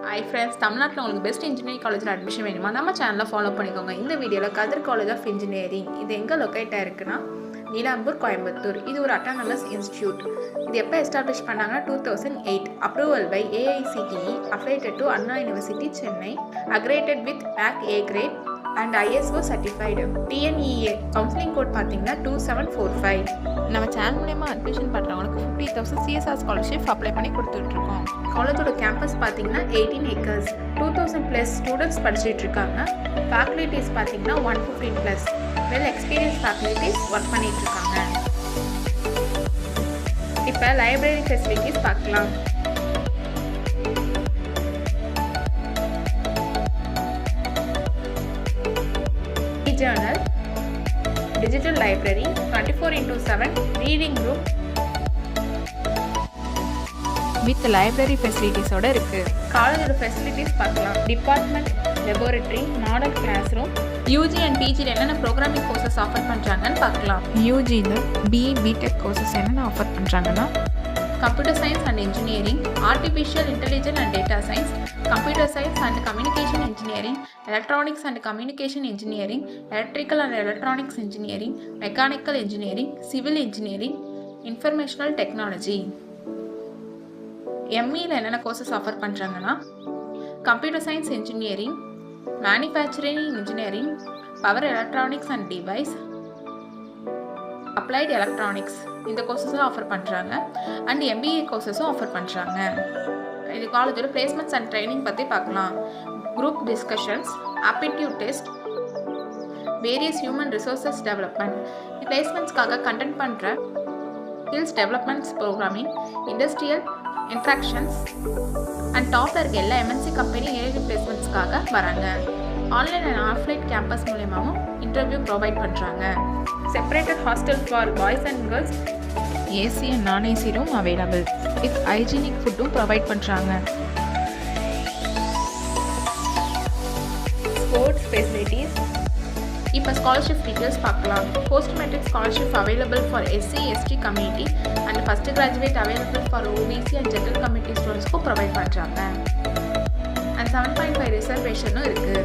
Hi friends, தமிழ்நாட்டில் உங்களுக்கு best engineering காலேஜில் அட்மிஷன் வேணுமா? நம்ம சேனலில் ஃபாலோ பண்ணிக்கோங்க. இந்த வீடியோவில் கதிர் காலேஜ் ஆஃப் இன்ஜினியரிங் இது எங்கே லொக்கேட் ஆயிருக்குன்னா நீலாம்பூர், கோயம்புத்தூர். இது ஒரு அட்டானமஸ் இன்ஸ்டியூட். இது எப்போ எஸ்டாப்ளிஷ் பண்ணாங்கன்னா 2008. Approval by AICTE, affiliated to Anna university Chennai, accredited with NAC A grade and ISO certified. TNEA counselling code பார்த்தீங்கன்னா 2745. நம்ம சேனல் மூலமா அட்மிஷன் பண்ணுறவங்களுக்கு 50,000 CSR ஸ்காலர்ஷிப் அப்ளை பண்ணி கொடுத்துட்ருக்கோம். காலேஜோட கேம்பஸ் பார்த்தீங்கன்னா 18 acres, 2000+ ஸ்டூடெண்ட்ஸ் படிச்சுட்டு இருக்காங்க. ஃபேக்கல்டிஸ் பார்த்தீங்கன்னா 115+. வெல் எக்ஸ்பீரியன்ஸ் ஃபேக்கல்டிஸ் ஒர்க் பண்ணிட்டு இருக்காங்க. இப்போ லைப்ரரி ஃபெசிலிட்டிஸ் பார்க்கலாம். Journal, digital library, 24/7 reading room with library facilities ஓட இருக்கு. காலேஜோட ஃபெசிலிட்டிஸ் பார்க்கலாம். Department, laboratory, model classroom. UG and PGல என்னென்ன ப்ரோக்ராமிங் கோர்சஸ் ஆஃபர் பண்ணுறாங்கன்னு பார்க்கலாம். UGல BE BTech கோர்சஸ் என்னென்ன ஆஃபர் பண்ணுறாங்கன்னா computer science and engineering, artificial intelligence and data science, computer science and communication engineering, electronics and communication engineering, electrical and electronics engineering, mechanical engineering, civil engineering, informational technology. ME-ல என்னென்ன courses offer பண்ணுறாங்கன்னா computer science engineering, manufacturing engineering, power electronics and device, applied electronics, இந்த கோர்சஸும் offer பண்ணுறாங்க. And MBA கோர்சஸும் offer பண்ணுறாங்க. இது காலேஜோட placements and training பற்றி பார்க்கலாம். Group discussions, aptitude test, various human resources development. பிளேஸ்மெண்ட்ஸ்க்காக கண்டென்ட் பண்ணுற skills developments, programming, industrial interactions and டாப்பில் இருக்க எல்லா MNC கம்பெனி ஏஐடி பிளேஸ்மெண்ட்ஸ்க்காக வராங்க. ஆன்லைன் அண்ட் ஆஃப்லைன் கேம்பஸ் மூலமாகவும் இன்டர்வியூ ப்ரொவைட் பண்ணுறாங்க. Separated hostel for boys and girls, AC and non-AC room available with hygienic ஃபுட்டும் ப்ரொவைட் பண்ணுறாங்க. Sports facilities. இப்போ ஸ்காலர்ஷிப் டீட்டெயில்ஸ் பார்க்கலாம். Post matric scholarship available for SC ST community and first graduate available for OBC and general community ஸ்டூடெண்ட்ஸ்க்கும் provide பண்ணுறாங்க. And 7.5 ரிசர்வேஷனும் இருக்குது.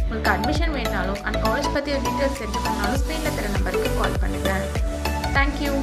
உங்களுக்கு admission வேணாலும் அண்ட் காலேஜ் பற்றி டீட்டெயில்ஸ் சென்ட் பண்ணாலும் ஸ்க்ரீனில் தர நம்பருக்கு கால் பண்ணுங்கள். தேங்க்யூ.